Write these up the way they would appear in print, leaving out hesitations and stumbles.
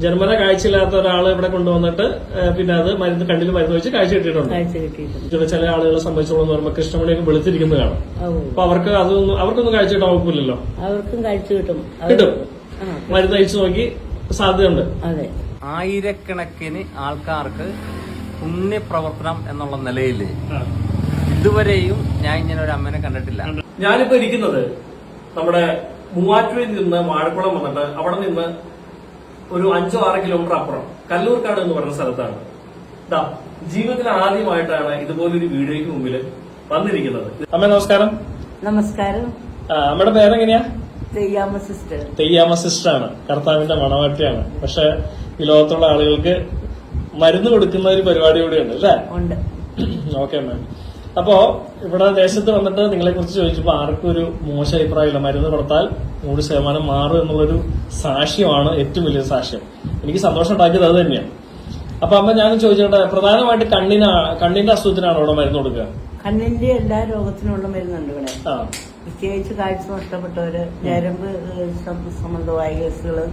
ജന്മന കാഴ്ചയില്ലാത്ത ഒരാള് ഇവിടെ കൊണ്ടുവന്നിട്ട് പിന്നെ അത് കണ്ണിൽ മരുന്ന് വെച്ച് കാഴ്ച കിട്ടിയിട്ടുണ്ട്. ചില ആളുകളെ സംബന്ധിച്ചോളം പറയുമ്പോൾ കൃഷ്ണമണിയൊക്കെ വെളുത്തിരിക്കുന്നത് കാണാം. അപ്പൊ അവർക്കൊന്നും കാഴ്ച കിട്ടാൻ വകുപ്പില്ലല്ലോ. അവർക്കും കാഴ്ച കിട്ടും. മരുന്ന് അയച്ചു നോക്കി സാധ്യതയുണ്ട്. അതെ, ആയിരക്കണക്കിന് ആൾക്കാർക്ക് പുണ്യപ്രവർത്തനം എന്നുള്ള നിലയിൽ ഇതുവരെയും ഞാൻ ഇങ്ങനെ ഒരു അമ്മനെ കണ്ടിട്ടില്ല. ഞാനിപ്പോ ഇരിക്കുന്നത് നമ്മുടെ മൂവാറ്റുപുഴയിൽ നിന്ന് വാഴക്കുളം വന്നിട്ട് അവിടെ നിന്ന് ഒരു 5-6 കിലോമീറ്റർ അപ്പുറം കല്ലൂർക്കാട് എന്ന് പറയുന്ന സ്ഥലത്താണ്. ജീവിതത്തിൽ ആദ്യമായിട്ടാണ് ഇതുപോലൊരു വീഡിയോയ്ക്ക് മുമ്പിൽ വന്നിരിക്കുന്നത്. അമ്മ നമസ്കാരം. നമസ്കാരം. അമ്മയുടെ പേരെങ്ങനെയാ? തെയ്യാമ സിസ്റ്റർ ആണ്. കർത്താവിന്റെ മണവാട്ടിയാണ്. പക്ഷെ ഈ ലോകത്തുള്ള ആളുകൾക്ക് മരുന്ന് കൊടുക്കുന്ന ഒരു പരിപാടി കൂടിയുണ്ട് അല്ലേ? Okay ma'am. അപ്പോ ഇവിടെ ദേശത്ത് വന്നിട്ട് നിങ്ങളെ കുറിച്ച് ചോദിച്ചപ്പോ ആർക്കും ഒരു മോശം അഭിപ്രായമില്ല. മരുന്ന് കൊടുത്താൽ 100% മാറും എന്നുള്ളൊരു സാക്ഷ്യമാണ് ഏറ്റവും വലിയ സാക്ഷ്യം. എനിക്ക് സന്തോഷം ഉണ്ടാക്കിയത് അത് തന്നെയാണ്. അപ്പൊ അമ്മ ഞാൻ ചോദിച്ചോട്ടെ, പ്രധാനമായിട്ട് കണ്ണിന്റെ അസുഖത്തിനാണോ ഇവിടെ മരുന്ന് കൊടുക്കുക? കണ്ണിന്റെ എല്ലാ രോഗത്തിനുള്ള മരുന്നുണ്ട് ഇവിടെ. പ്രത്യേകിച്ച് കാഴ്ച നഷ്ടപ്പെട്ടവര്, ഞരമ്പ് സംബന്ധമായ കേസുകള്,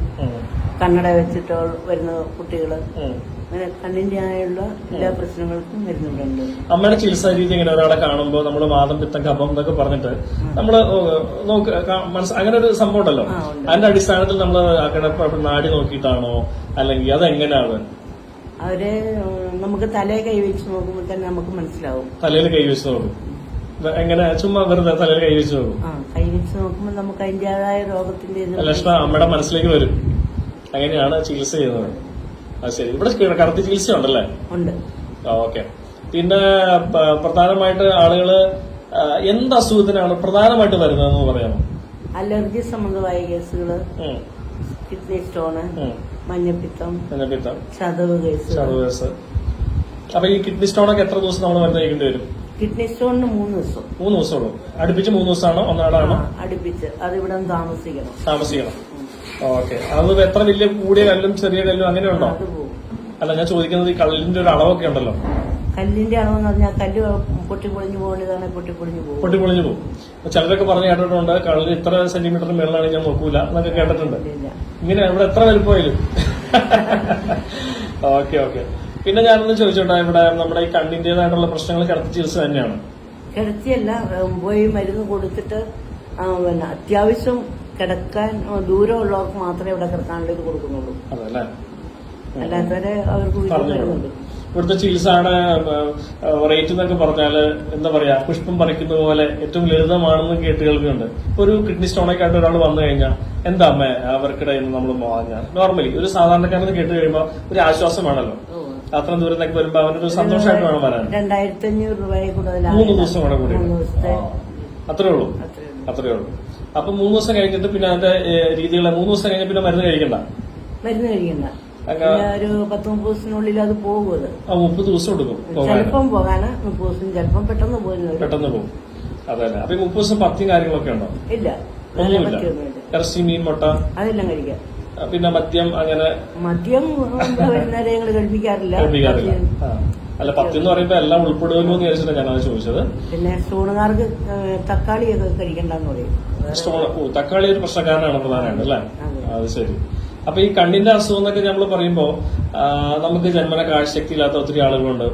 കണ്ണട വെച്ചിട്ട് വരുന്ന കുട്ടികള്, അങ്ങനെ കണ്ണിന്റെ ആയുള്ള എല്ലാ പ്രശ്നങ്ങൾക്കും മരുന്നുണ്ട്. അമ്മയുടെ ചികിത്സാ രീതി ഇങ്ങനെ ഒരാളെ കാണുമ്പോൾ നമ്മള് വാദം, പിത്തം, കഫം എന്നൊക്കെ പറഞ്ഞിട്ട് നമ്മള് അങ്ങനെ ഒരു സംഭവം ഉണ്ടല്ലോ. അതിന്റെ അടിസ്ഥാനത്തിൽ നമ്മള് നാടി നോക്കിയിട്ടാണോ അല്ലെങ്കിൽ അതെങ്ങനെയാണ്? അവര് നമുക്ക് തലയെ കൈവച്ച് നോക്കുമ്പോൾ തന്നെ നമുക്ക് മനസ്സിലാവും. തലയിൽ കൈവച്ച് നോക്കും? എങ്ങനെ? ചുമ്മാ വെറുതെ തലയിൽ കൈവച്ച് നോക്കും? കൈവച്ച് നോക്കുമ്പോൾ നമുക്ക് അതിന്റേതായ രോഗത്തിന്റെ ലക്ഷണം അമ്മയുടെ മനസ്സിലേക്ക് വരും. അങ്ങനെയാണ് ചികിത്സ ചെയ്യുന്നത്. അത് ശരി. ഇവിടെ കടത്തി ചികിത്സ ഉണ്ടല്ലേ? ഉണ്ട്. ഓക്കെ. പിന്നെ പ്രധാനമായിട്ട് ആളുകള് എന്ത് അസുഖത്തിനാണ് പ്രധാനമായിട്ട് വരുന്നതെന്ന് പറയാമോ? അലർജി സംബന്ധമായ കേസുകള്, കിഡ്നി സ്റ്റോണ്, മഞ്ഞപ്പിത്തം, ചതവ് കേസ്. അപ്പൊ ഈ കിഡ്നി സ്റ്റോണൊക്കെ എത്ര ദിവസം നമ്മൾ മരുന്ന് കഴിക്കേണ്ടി വരും? കിഡ്നി സ്റ്റോണിന് 3 ദിവസം. 3 ദിവസമുള്ളൂ. അടുപ്പിച്ച് 3 ദിവസമാണോ ഒന്നാടാണോ? അടുപ്പിച്ച്. അത് ഇവിടെ താമസിക്കണം. ഓക്കെ. അത് എത്ര വലിയ കൂടിയ കല്ലും ചെറിയ കല്ലും അങ്ങനെ ഉണ്ടോ? അല്ല, ഞാൻ ചോദിക്കുന്നത് ഈ കല്ലിന്റെ ഒരു അളവൊക്കെ ഉണ്ടല്ലോ. കല്ലിന്റെ അളവെന്ന് പറഞ്ഞാൽ കല്ല് പൊട്ടിപ്പൊളിഞ്ഞു പോകേണ്ടതാണ്. പൊട്ടിപ്പൊളിഞ്ഞു പോകും. ചിലരൊക്കെ പറഞ്ഞു കേട്ടിട്ടുണ്ട്, കല്ല് ഇത്ര സെന്റിമീറ്ററിന് മേളിലാണ് ഞാൻ നോക്കൂല എന്നൊക്കെ കേട്ടിട്ടുണ്ട്. ഇങ്ങനെ ഇവിടെ എത്ര വലുപ്പമായാലും. ഓക്കെ. പിന്നെ ഞാനൊന്ന് ചോദിച്ചോട്ടെ, ഇവിടെ നമ്മുടെ ഈ കണ്ണിന്റേതായിട്ടുള്ള പ്രശ്നങ്ങൾ കിടത്തി ചികിത്സ തന്നെയാണ്? കിടത്തിയല്ല, പോയി മരുന്ന് കൊടുത്തിട്ട് പിന്നെ അത്യാവശ്യം കിടക്കാൻ ദൂരമുള്ളവർക്ക് മാത്രമേ ഇവിടെ കിടക്കാനുള്ള ഇത് കൊടുക്കുന്നുള്ളൂ. അതല്ലേ? അല്ലാത്തവരെ അവർക്ക് വരുന്നുണ്ട്. ഇവിടുത്തെ ചികിത്സയുടെ റേറ്റ് എന്നൊക്കെ പറഞ്ഞാല് എന്താ പറയാ, പുഷ്പം പറിക്കുന്ന പോലെ ഏറ്റവും ലളിതമാണെന്ന് കേട്ടുകേൾക്കുന്നുണ്ട്. ഇപ്പൊ ഒരു കിഡ്നി സ്റ്റോണൊക്കെ ആയിട്ട് ഒരാൾ വന്നു കഴിഞ്ഞാൽ എന്താ അമ്മ അവർക്കിടെ നമ്മൾ വാങ്ങാൻ നോർമലി ഒരു സാധാരണക്കാരന് കേട്ട് കഴിയുമ്പോൾ ഒരു ആശ്വാസം വേണല്ലോ. അത്ര ദൂരം നിന്നൊക്കെ വരുമ്പോ അവനൊരു സന്തോഷമായിട്ട് വേണം വരാൻ. 2500 രൂപയെ കൂടുതൽ 3 ദിവസം കൂടെ കൂടി അത്രേ ഉള്ളൂ. അപ്പൊ 3 ദിവസം കഴിഞ്ഞിട്ട് പിന്നെ അതിന്റെ രീതികളെ 3 ദിവസം കഴിഞ്ഞ പിന്നെ മരുന്ന് കഴിക്കണ്ട. ഒരു 10-30 ദിവസത്തിനുള്ളിൽ അത് പോകും. 30 ദിവസം എടുക്കും. ചിലപ്പം പോകാന് 30 ദിവസം, ചിലപ്പം പെട്ടെന്ന് പോകും. അതല്ലേ? അപ്പൊ 30 ദിവസം പത്തിയും കാര്യങ്ങളൊക്കെ ഉണ്ടോ? ഇല്ല, ഒന്നുമില്ല. ഇറച്ചി, മീൻ, മുട്ട അതെല്ലാം കഴിക്കാം. പിന്നെ മദ്യം അങ്ങനെ മദ്യം കഴിപ്പിക്കാറില്ല. അല്ല, പത്യം എന്ന് പറയുമ്പോ എല്ലാം ഉൾപ്പെടുമല്ലോ എന്ന് വിചാരിച്ചിട്ടാണ് ഞാനത് ചോദിച്ചത്. പിന്നെ സ്റ്റോണുകാർക്ക് തക്കാളിയൊക്കെ കഴിക്കണ്ടെന്ന് പറയും. തക്കാളി ഒരു പ്രശ്നക്കാരനാണ് പ്രധാനമായിട്ട് അല്ലേ? അത് ശരി. അപ്പൊ ഈ കണ്ണിന്റെ അസുഖം എന്നൊക്കെ നമ്മൾ പറയുമ്പോ നമുക്ക് ജന്മന കാഴ്ചശക്തി ഇല്ലാത്ത ഒത്തിരി ആളുകളുണ്ട്.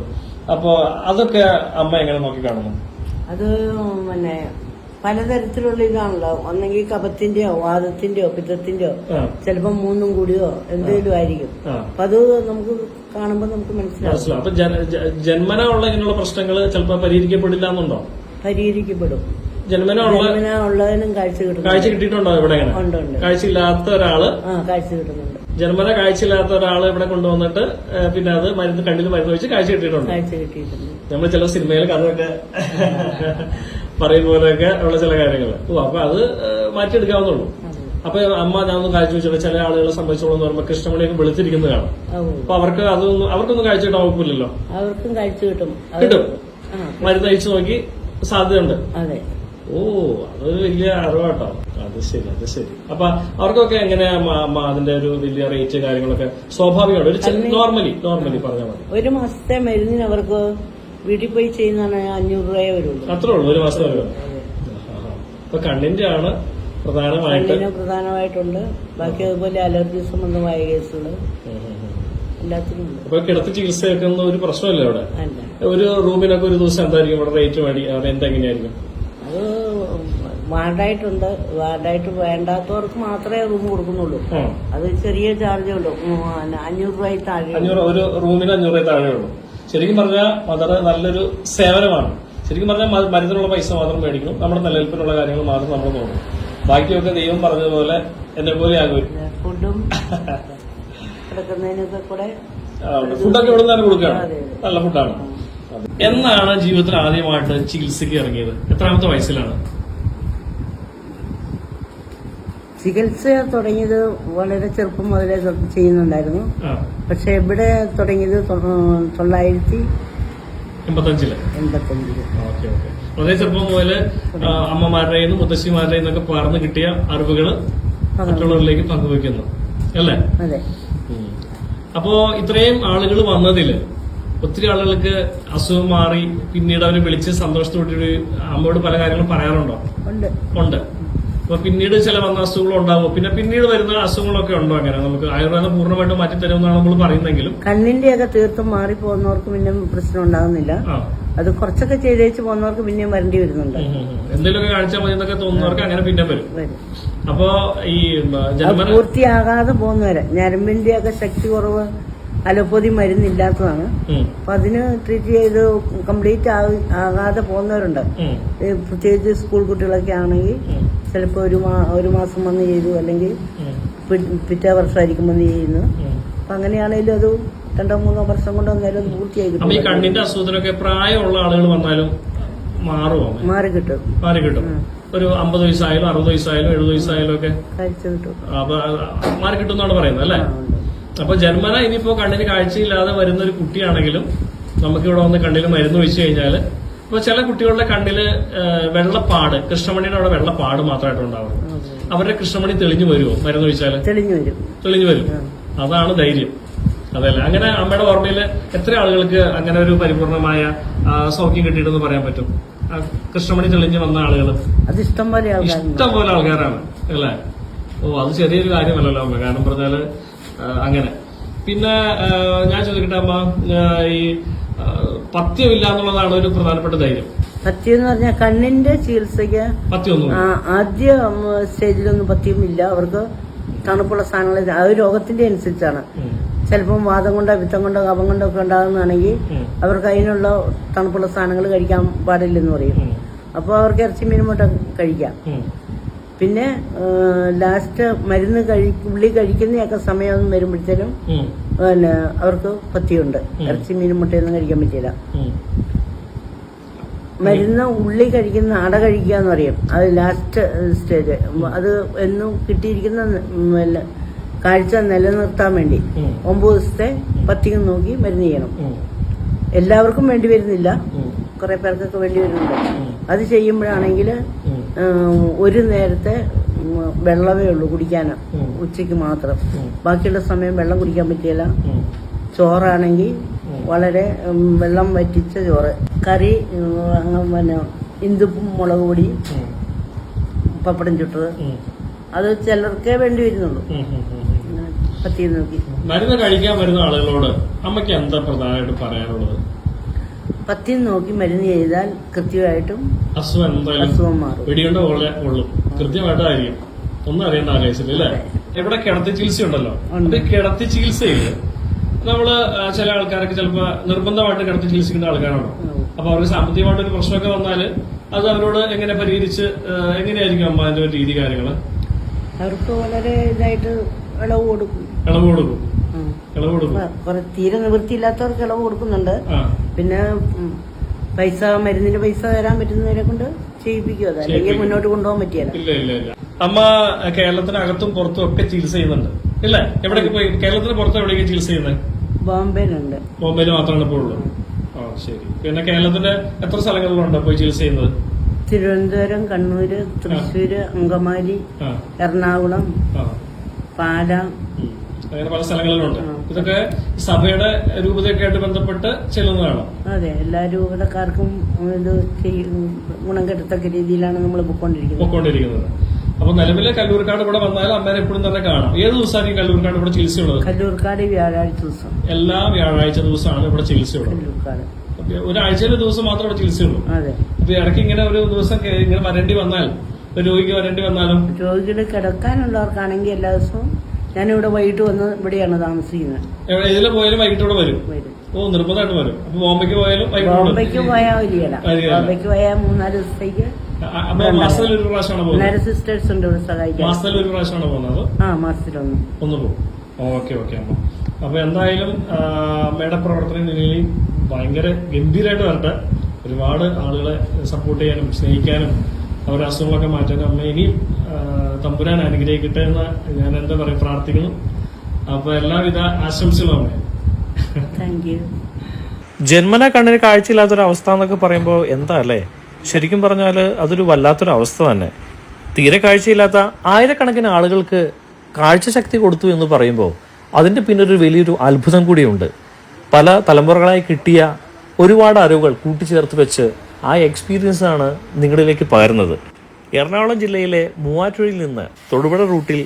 അപ്പൊ അതൊക്കെ അമ്മ എങ്ങനെ നോക്കി കാണുന്നു? അത് പിന്നെ പലതരത്തിലുള്ള ഇതാണല്ലോ. ഒന്നെങ്കിൽ കഫത്തിന്റെയോ വാദത്തിന്റെയോ പിത്തത്തിന്റെയോ, ചിലപ്പോ 3ഉം കൂടിയോ എന്തെങ്കിലും ആയിരിക്കും. അപ്പൊ അത് നമുക്ക് കാണുമ്പോ നമുക്ക് മനസ്സിലാവും. അപ്പൊ ജന്മന ഉള്ള ഇങ്ങനെയുള്ള പ്രശ്നങ്ങൾ ചിലപ്പോ പരിഹരിക്കപ്പെടില്ല എന്നുണ്ടോ? പരിഹരിക്കപ്പെടും. ജന്മന ഉള്ളതിനും കാഴ്ച കിട്ടിയിട്ടുണ്ടോ? ഇവിടെ കാഴ്ചയില്ലാത്ത ഒരാള് കാഴ്ച കിട്ടുന്നുണ്ട്. ജന്മന കാഴ്ചയില്ലാത്ത ഒരാള് ഇവിടെ കൊണ്ടുവന്നിട്ട് പിന്നെ അത് കണ്ണിൽ മരുന്ന് വെച്ച് കാഴ്ച കിട്ടിയിട്ടുണ്ട്. നമ്മൾ ചില സിനിമയിൽ കഥയൊക്കെ പറയുന്ന പോലെയൊക്കെ ഉള്ള ചില കാര്യങ്ങൾ. അപ്പൊ അത് മാറ്റിയെടുക്കാവുന്നുള്ളൂ. അപ്പൊ അമ്മ ഞാനൊന്നും കാഴ്ച വെച്ചോളൂ. ചില ആളുകളെ സംബന്ധിച്ചോളം പറയുമ്പോൾ കൃഷ്ണമണിയൊക്കെ വെളുത്തിരിക്കുന്നത് കാണാം. അപ്പൊ അവർക്കൊന്നും കാഴ്ച കിട്ടാൻ വകുപ്പില്ലല്ലോ. അവർക്കും കാഴ്ച കിട്ടും. മരുന്ന് അയച്ചു നോക്കി സാധ്യതയുണ്ട്. ഓ, അതൊരു വലിയ അറിവാട്ടോ. അത് ശരി. അപ്പൊ അവർക്കൊക്കെ എങ്ങനെയാ അതിന്റെ ഒരു വലിയ റേറ്റ് കാര്യങ്ങളൊക്കെ സ്വാഭാവികമാണ്? നോർമലി പറഞ്ഞാൽ മതി. 1 മാസത്തെ മരുന്നിന് അവർക്ക് വീട്ടിൽ പോയി ചെയ്യുന്നതാണ് 500 രൂപയെ വരുള്ളൂ. അത്രേ ഉള്ളൂ 1 മാസത്തെ വരുന്നത്. അപ്പൊ കണ്ണിന്റെ ആണ് പ്രധാനമായിട്ടുണ്ട്. ബാക്കി അതുപോലെ അലർജി സംബന്ധമായ കേസുകൾ എല്ലാത്തിനും ഉണ്ട്. അപ്പൊ കിടത്തി ചികിത്സയൊക്കെ ഒന്നും ഒരു പ്രശ്നമല്ല അവിടെ. അല്ല, ഒരു റൂമിനൊക്കെ ഒരു ദിവസം എന്തായിരിക്കും ഇവിടെ റേറ്റ് റെന്റ് എങ്ങനെയായിരിക്കും? അത് വാർഡായിട്ടുണ്ട്. വാർഡായിട്ട് വേണ്ടാത്തവർക്ക് മാത്രമേ റൂം കൊടുക്കുന്നുള്ളൂ. അത് ചെറിയ ചാർജേ ഉള്ളൂ, 500 രൂപയിൽ താഴെ. ഒരു റൂമിന് 500 രൂപ താഴെ ഉള്ളൂ. ശരിക്കും പറഞ്ഞാൽ വളരെ നല്ലൊരു സേവനമാണ്. ശരിക്കും പറഞ്ഞാൽ മരുന്നിനുള്ള പൈസ മാത്രം മേടിക്കണം, നമ്മുടെ നിലനിൽപ്പിനുള്ള കാര്യങ്ങൾ മാത്രം നമ്മൾ നോക്കണം. ബാക്കിയൊക്കെ ദൈവം പറഞ്ഞതുപോലെ എന്നെ പോലെ ആകും. ഫുഡും കിടക്കുന്നതിനൊക്കെ കൂടെ ഫുഡൊക്കെ ഇവിടെ നിന്ന് തന്നെ കൊടുക്കുകയാണ്. നല്ല ഫുഡാണ്. എന്നാണ് ജീവിതത്തിൽ ആദ്യമായിട്ട് ചികിത്സയ്ക്ക് ഇറങ്ങിയത്? എത്രാമത്തെ വയസ്സിലാണ്? ചികിത്സ തുടങ്ങിയത് വളരെ ചെറുപ്പം മുതലേ ചെയ്യുന്നുണ്ടായിരുന്നു. പക്ഷെ ഇവിടെ തുടങ്ങിയത് 985. വളരെ ചെറുപ്പം മുതല് അമ്മമാരുടെയും മുത്തശ്ശിമാരുടെയും ഒക്കെ പകർന്നു കിട്ടിയ അറിവുകള് മറ്റുള്ളവരിലേക്ക് പങ്കുവെക്കുന്നു അല്ലേ? അതെ. അപ്പോ ഇത്രയും ആളുകൾ വന്നതില് ഒത്തിരി ആളുകൾക്ക് അസുഖം മാറി പിന്നീട് അവരെ വിളിച്ച് സന്തോഷത്തോടെ അമ്മയോട് പല കാര്യങ്ങളും പറയാറുണ്ടോ? ഉണ്ട്. അപ്പൊ പിന്നീട് ചില വന്ന അസുഖങ്ങൾ ഉണ്ടാവും, പിന്നീട് വരുന്ന അസുഖങ്ങളൊക്കെ ഉണ്ടോ? അങ്ങനെ നമുക്ക് ആയുർവേദം പൂർണ്ണമായിട്ട് മാറ്റിത്തരുമെന്നാണ് നമ്മൾ പറയുന്നെങ്കിലും കണ്ണിന്റെയൊക്കെ തീർത്തും മാറിപ്പോകുന്നവർക്ക് പിന്നെ പ്രശ്നം ഉണ്ടാകുന്നില്ല. അത് കുറച്ചൊക്കെ ചെയ്തേച്ച് പോകുന്നവർക്ക് പിന്നെയും വരേണ്ടി വരുന്നുണ്ട്. എന്തെങ്കിലുമൊക്കെ കാണിച്ചാൽ മതി എന്നൊക്കെ തോന്നുന്നവർക്ക് അങ്ങനെ പിന്നെ വരും. അപ്പോ ഈ പൂർത്തിയാകാതെ പോകുന്നവരെ ഞരമ്പിന്റെ ഒക്കെ ശക്തി കുറവ് അലോപ്പതി മരുന്നില്ലാത്തതാണ്. അപ്പൊ അതിന് ട്രീറ്റ് ചെയ്ത് കംപ്ലീറ്റ് ആകാതെ പോകുന്നവരുണ്ട്. പ്രത്യേകിച്ച് സ്കൂൾ കുട്ടികളൊക്കെ ആണെങ്കിൽ ചിലപ്പോ ഒരു മാസം വന്ന് ചെയ്തു, അല്ലെങ്കിൽ പിറ്റേ വർഷമായിരിക്കും വന്ന് ചെയ്യുന്നു. അപ്പൊ അങ്ങനെയാണെങ്കിലും അത് 2-3 വർഷം കൊണ്ട് വന്നാലും പൂർത്തിയായി കിട്ടും. ഈ കണ്ണിന്റെ അസുഖത്തിനൊക്കെ പ്രായമുള്ള ആളുകൾ വന്നാലും മാറി കിട്ടും. ഒരു 50 വയസ്സായാലും 60 വയസ്സായാലും 70 വയസ്സായാലും ഒക്കെ മാറി കിട്ടും എന്നാണ് പറയുന്നത് അല്ലേ? അപ്പൊ ജന്മന ഇനിയിപ്പോ കണ്ണിന് കാഴ്ചയില്ലാതെ വരുന്ന ഒരു കുട്ടിയാണെങ്കിലും നമുക്ക് ഇവിടെ വന്ന് കണ്ണിൽ മരുന്ന് വെച്ച് കഴിഞ്ഞാല് ഇപ്പൊ ചില കുട്ടികളുടെ കണ്ണില് കൃഷ്ണമണിയുടെ അവിടെ വെള്ളപ്പാട് മാത്രമായിട്ട് ഉണ്ടാവും. അവരുടെ കൃഷ്ണമണി തെളിഞ്ഞു വരുമോ മരുന്ന് വെച്ചാല്? തെളിഞ്ഞു വരും. അതാണ് ധൈര്യം. അതല്ല, അങ്ങനെ അമ്മയുടെ ഓർമ്മയില് എത്ര ആളുകൾക്ക് അങ്ങനെ ഒരു പരിപൂർണമായ സൗഖ്യം കിട്ടിയിട്ടെന്ന് പറയാൻ പറ്റും? കൃഷ്ണമണി തെളിഞ്ഞു വന്ന ആളുകൾ ഇഷ്ടം പോലെ ആൾക്കാരാണ് അല്ലേ? അത് ചെറിയൊരു കാര്യമല്ലല്ലോ അമ്മ. കാരണം പറഞ്ഞാല് അങ്ങനെ. പിന്നെ ഞാൻ ചോദിക്കട്ടെ അമ്മ, ഈ പഥ്യമില്ല എന്നുള്ളതാണ് ഒരു പ്രധാനപ്പെട്ട ധൈര്യം. പഥ്യം എന്ന് പറഞ്ഞാൽ കണ്ണിന്റെ ചികിത്സയ്ക്ക് പഥ്യമൊന്നും ആദ്യ സ്റ്റേജിലൊന്നും പഥ്യമില്ല. അവർക്ക് തണുപ്പുള്ള സാധനങ്ങൾ ആ ഒരു രോഗത്തിന്റെ അനുസരിച്ചാണ്. ചിലപ്പം വാദം കൊണ്ടോ പിത്തം കൊണ്ടോ കഫം കൊണ്ടോ ഒക്കെ ഉണ്ടാകുന്നതാണെങ്കിൽ അവർക്ക് അതിനുള്ള തണുപ്പുള്ള സാധനങ്ങൾ കഴിക്കാൻ പാടില്ലെന്ന് പറയും. അപ്പോൾ അവർക്ക് ഇറച്ചി മീൻ മുട്ട കഴിക്കാം. പിന്നെ ലാസ്റ്റ് മരുന്ന് ഉള്ളി കഴിക്കുന്നതൊക്കെ സമയം വരുമ്പോഴത്തേനും പിന്നെ അവർക്ക് പഥ്യമുണ്ട്. ഇറച്ചി മീൻ മുട്ടയൊന്നും കഴിക്കാൻ പറ്റില്ല. മരുന്ന് ഉള്ളി കഴിക്കുന്ന അട കഴിക്കുക എന്ന് പറയും. അത് ലാസ്റ്റ് സ്റ്റേജ്. അത് എന്നും കിട്ടിയിരിക്കുന്ന കാഴ്ച നിലനിർത്താൻ വേണ്ടി 9 ദിവസത്തെ പഥ്യം നോക്കി മരുന്ന് ചെയ്യണം. എല്ലാവർക്കും വേണ്ടി വരുന്നില്ല, കുറെ പേർക്കൊക്കെ വേണ്ടി വരുന്നുണ്ട്. അത് ചെയ്യുമ്പോഴാണെങ്കിൽ ഒരു നേരത്തെ വെള്ളമേ ഉള്ളൂ കുടിക്കാന്, ഉച്ചയ്ക്ക് മാത്രം. ബാക്കിയുള്ള സമയം വെള്ളം കുടിക്കാൻ പറ്റില്ല. ചോറാണെങ്കിൽ വളരെ വെള്ളം വറ്റിച്ച ചോറ്, കറി പിന്നെ ഇന്ദുപ്പും മുളക് പൊടി, പപ്പടം ചുട്ടത്, അത് ചിലർക്കേ വേണ്ടി വരുന്നുള്ളൂ. പഥ്യം നോക്കി മരുന്ന് കഴിക്കാൻ വരുന്ന ആളുകളോട് അമ്മയ്ക്ക് എന്താ പ്രധാനമായിട്ട് പറയാനുള്ളത്? പഥ്യം നോക്കി മരുന്ന് ചെയ്താൽ കൃത്യമായിട്ടും അസുഖം മാറും. പിടിയേണ്ട പോലെ ഉള്ളു, കൃത്യമായിട്ടായിരിക്കും. ഒന്നും അറിയേണ്ട ആവശ്യമില്ല അല്ലേ? ഇവിടെ കിടത്തി ചികിത്സ ഉണ്ടല്ലോ. അപ്പൊ ഈ കിടത്തി ചികിത്സയില് നമ്മള് ചില ആൾക്കാരൊക്കെ ചിലപ്പോ നിർബന്ധമായിട്ട് കിടത്തി ചികിത്സിക്കുന്ന ആൾക്കാരാണോ? അപ്പൊ അവർക്ക് സാമ്പത്തികമായിട്ടൊരു പ്രശ്നമൊക്കെ വന്നാല് അത് അവരോട് എങ്ങനെ പരിഹരിച്ച് എങ്ങനെയായിരിക്കും അമ്മ അതിന്റെ ഒരു രീതി കാര്യങ്ങള്? അവർക്ക് വളരെ ഇതായിട്ട് ഇളവ് കൊടുക്കും. തീരെ നിവൃത്തിയില്ലാത്തവർക്ക് ഇളവ് കൊടുക്കുന്നുണ്ട്. പിന്നെ പൈസ, മരുന്നിന്റെ പൈസ തരാൻ പറ്റുന്നവരെ കൊണ്ട് ചെയ്യിപ്പിക്കും. അത് അല്ലെങ്കിൽ മുന്നോട്ട് കൊണ്ടുപോകാൻ പറ്റിയല്ല. ഇല്ല. അമ്മ കേരളത്തിനകത്തും പുറത്തും ഒക്കെ ചികിത്സ ചെയ്യുന്നുണ്ട് ഇല്ലേ? എവിടേക്ക് പോയി? കേരളത്തിന് പുറത്ത് എവിടേക്ക് ചികിത്സ ചെയ്യുന്നത്? ബോംബെയിലുണ്ട്. ബോംബെയിൽ മാത്രമാണ് ഇപ്പോൾ ഉള്ളത്. ശരി. പിന്നെ കേരളത്തിന്റെ എത്ര സ്ഥലങ്ങളിലുണ്ട് പോയി ചികിത്സ ചെയ്യുന്നത്? തിരുവനന്തപുരം, കണ്ണൂര്, തൃശ്ശൂര്, അങ്കമാലി, എറണാകുളം, പാല, അങ്ങനെ പല സ്ഥലങ്ങളിലുണ്ട്. ഇതൊക്കെ സഭയുടെ രൂപതയൊക്കെ ആയിട്ട് ബന്ധപ്പെട്ട് ചെല്ലുന്നതാണ്. അതെ, എല്ലാ രൂപതക്കാർക്കും ഇത് ഗുണം കിട്ടത്തക്ക രീതിയിലാണ് നമ്മൾ പൊക്കോണ്ടിരിക്കുന്നത്. അപ്പൊ നിലവിലെ കല്ലൂർക്കാട് ഇവിടെ വന്നാൽ അമ്മേനെ എപ്പോഴും തന്നെ കാണാം. ഏത് ദിവസമായിരിക്കും കല്ലൂർക്കാട് ഇവിടെ ചികിത്സയുള്ളത്? കല്ലൂർക്കാട് വ്യാഴാഴ്ച ദിവസം. എല്ലാ വ്യാഴാഴ്ച ദിവസമാണ് ഇവിടെ ചികിത്സയുള്ളത്. കല്ലൂർക്കാട് ഒരാഴ്ചയിലെ ദിവസം മാത്രമേ ഇവിടെ ചികിത്സയുള്ളൂ. അതെ. അപ്പൊ ഇടയ്ക്ക് ഇങ്ങനെ ഒരു ദിവസം ഇങ്ങനെ വരേണ്ടി വന്നാൽ, രോഗിക്ക് വരേണ്ടി വന്നാലും, രോഗികൾ കിടക്കാനുള്ളവർക്കാണെങ്കിൽ എല്ലാ ദിവസവും ഞാനിവിടെ വൈകിട്ട് വന്ന് ഇവിടെയാണ് താമസിക്കുന്നത്. ഇതിൽ പോയാലും വൈകിട്ട് ഇവിടെ വരും. ഓ, നിർബന്ധമായിട്ട് വരും. അപ്പൊ ബോംബെക്ക് പോയാലും ബോംബെക്ക് പോയാൽ വരികയില്ല. ബോംബെക്ക് പോയാൽ 3-4 ദിവസത്തേക്ക്. മാസത്തിൽ ഒരു പ്രാവശ്യമാണ് പോകുന്നത്. സിസ്റ്റേഴ്സ് ഉണ്ട് ഇവിടെ സഹായിക്കാൻ. മാസത്തിൽ ഒരു പ്രാവശ്യമാണ് പോകുന്നത്. മാസത്തിലൊന്ന് പോകും. ഓക്കെ അമ്മ. അപ്പൊ എന്തായാലും അമ്മയുടെ പ്രവർത്തനം ഇനിയും ഭയങ്കര ഗംഭീരമായിട്ട് വരട്ടെ. ഒരുപാട് ആളുകളെ സപ്പോർട്ട് ചെയ്യാനും സ്നേഹിക്കാനും അവരുടെ അസുഖങ്ങളൊക്കെ മാറ്റാനും അമ്മ ഇനിയും തമ്പുരാൻ അനുഗ്രഹിക്കട്ടെ എന്ന് ഞാൻ എന്താ പറയുക പ്രാർത്ഥിക്കുന്നു. അപ്പൊ എല്ലാവിധ ആശംസകളും അമ്മേ. Thank you. ജന്മന കണ്ണിന് കാഴ്ചയില്ലാത്തൊരവസ്ഥ എന്നൊക്കെ പറയുമ്പോൾ എന്താ അല്ലേ? ശരിക്കും പറഞ്ഞാൽ അതൊരു വല്ലാത്തൊരു അവസ്ഥ തന്നെ. തീരെ കാഴ്ചയില്ലാത്ത ആയിരക്കണക്കിന് ആളുകൾക്ക് കാഴ്ചശക്തി കൊടുത്തു എന്ന് പറയുമ്പോൾ അതിൻ്റെ പിന്നൊരു വലിയൊരു അത്ഭുതം കൂടിയുണ്ട്. പല തലമുറകളായി കിട്ടിയ ഒരുപാട് അറിവുകൾ കൂട്ടിച്ചേർത്ത് വെച്ച് ആ എക്സ്പീരിയൻസ് ആണ് നിങ്ങളിലേക്ക് പകരുന്നത്. എറണാകുളം ജില്ലയിലെ മൂവാറ്റുപുഴയിൽ നിന്ന് തൊടുപുഴ റൂട്ടിൽ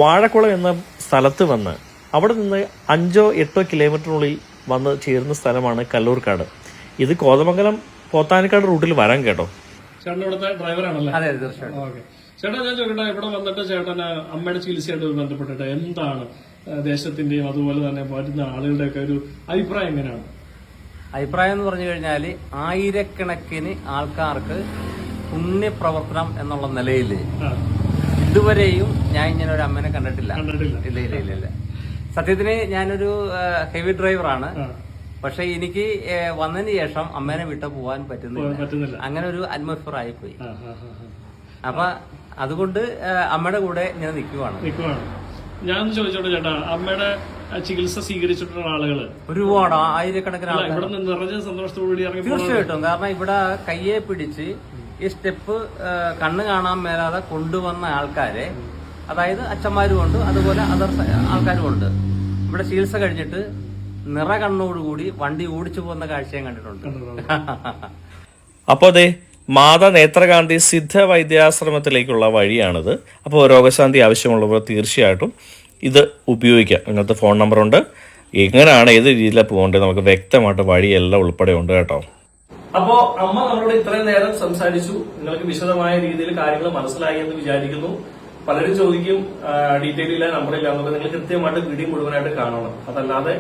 വാഴക്കുളം എന്ന സ്ഥലത്ത് വന്ന് അവിടെ നിന്ന് 5-8 കിലോമീറ്ററിനുള്ളിൽ വന്ന് ചേരുന്ന സ്ഥലമാണ് കല്ലൂർക്കാട്. ഇത് കോതമംഗലം പോത്താനിക്കാട് റൂട്ടിൽ വരാൻ കേട്ടോ. ചേട്ടൻ ഇവിടുത്തെ ഡ്രൈവറാണല്ലേ? അതെ, തീർച്ചയായിട്ടും. ഓക്കെ ചേട്ടാ, ഞാൻ ചോദിക്കട്ടെ, ഇവിടെ വന്നിട്ട് ചേട്ടന് അമ്മയുടെ ചികിത്സയായിട്ട് ബന്ധപ്പെട്ടിട്ട് എന്താണ് ദേശത്തിന്റെയും അതുപോലെ തന്നെ വരുന്ന ആളുകളുടെയൊക്കെ ഒരു അഭിപ്രായം എങ്ങനെയാണ്? അഭിപ്രായം എന്ന് പറഞ്ഞു കഴിഞ്ഞാൽ ആയിരക്കണക്കിന് ആൾക്കാർക്ക് പുണ്യപ്രവർത്തനം എന്നുള്ള നിലയിൽ ഇതുവരെയും ഞാൻ ഇങ്ങനെ ഒരു അമ്മനെ കണ്ടിട്ടില്ല. ഇല്ല. സത്യത്തിന് ഞാനൊരു ഹെവി ഡ്രൈവറാണ്. പക്ഷെ എനിക്ക് വന്നതിന് ശേഷം അമ്മേനെ വിട്ടു പോകാൻ പറ്റുന്നില്ല. അങ്ങനെ ഒരു അറ്റ്മോസ്ഫിയർ ആയിപ്പോയി. അപ്പൊ അതുകൊണ്ട് അമ്മയുടെ കൂടെ ഇങ്ങനെ നിൽക്കുവാണ്. ഞാൻ ചോദിച്ചോട്ടെ ചേട്ടാ, അമ്മയുടെ ചികിത്സ സ്വീകരിച്ചിട്ടുള്ള ആളുകള് ഒരുപാട് ആയിരക്കണക്കിന് ആളുകൾ ഇവിടെ നിറഞ്ഞ സന്തോഷത്തോടുകൂടി ഇറങ്ങി. തീർച്ചയായിട്ടും. കാരണം ഇവിടെ കയ്യെ പിടിച്ച് ഈ സ്റ്റെപ്പ് കണ്ണ് കാണാൻ മേലാതെ കൊണ്ടുവന്ന ആൾക്കാരെ, അതായത് അച്ഛന്മാരും ഉണ്ട്, അതുപോലെ അതർ ആൾക്കാരും ഉണ്ട്. ഇവിടെ ചികിത്സ കഴിഞ്ഞിട്ട് നിറ കണ്ണോടുകൂടി വണ്ടി ഓടിച്ചു പോകുന്ന കാഴ്ചയും കണ്ടിട്ടുണ്ട്. അപ്പോൾ അതെ, മാതാ നേത്രകാന്തി സിദ്ധ വൈദ്യാശ്രമത്തിലേക്കുള്ള വഴിയാണിത്. അപ്പോൾ രോഗശാന്തി ആവശ്യമുള്ളവർ തീർച്ചയായിട്ടും ഇത് ഉപയോഗിക്കാം. ഇങ്ങനത്തെ ഫോൺ നമ്പറുണ്ട്. എങ്ങനെയാണ് ഏത് രീതിയിലാണ് പോകേണ്ടത് നമുക്ക് വ്യക്തമായിട്ട് വഴിയെല്ലാം ഉൾപ്പെടെ ഉണ്ട് കേട്ടോ. അപ്പോ അമ്മ നമ്മളോട് ഇത്രയും നേരം സംസാരിച്ചു. നിങ്ങൾക്ക് വിശദമായ രീതിയിൽ കാര്യങ്ങൾ മനസ്സിലായി എന്ന് വിചാരിക്കുന്നു. പലരും ചോദിക്കും ഡീറ്റെയിൽ ഇല്ല, നമ്പറില്ല എന്നൊക്കെ. നിങ്ങൾ കൃത്യമായിട്ട് വീഡിയോ മുഴുവനായിട്ട് കാണണം. അതല്ലാതെ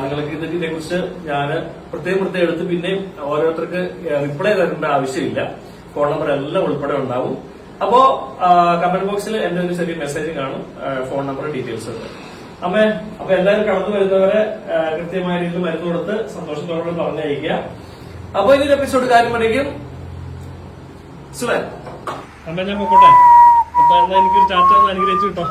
നിങ്ങൾക്ക് ഇതിനെ കുറിച്ച് ഞാൻ പ്രത്യേകം എടുത്ത് പിന്നെയും ഓരോരുത്തർക്ക് റിപ്ലൈ തരേണ്ട ആവശ്യമില്ല. ഫോൺ നമ്പർ എല്ലാം ഉൾപ്പെടെ ഉണ്ടാവും. അപ്പോ കമന്റ് ബോക്സിൽ എന്റെ ഒരു ചെറിയ മെസ്സേജ് കാണും, ഫോൺ നമ്പർ ഡീറ്റെയിൽസ് ഉണ്ട്. അമ്മേ, അപ്പൊ എല്ലാവരും കടന്നു വരുന്നവരെ കൃത്യമായ രീതിയിൽ മരുന്ന് കൊടുത്ത് സന്തോഷത്തോടെ പറഞ്ഞയക്കുക. അപ്പൊ ഇനി എപ്പിസോഡ് കാര്യം പഠിക്കും. സുഖം അമ്മ, ഞാൻ പോട്ടെ. അപ്പൊ എന്നാ എനിക്കൊരു ചാച്ച അനുഗ്രഹിച്ചു കിട്ടോ.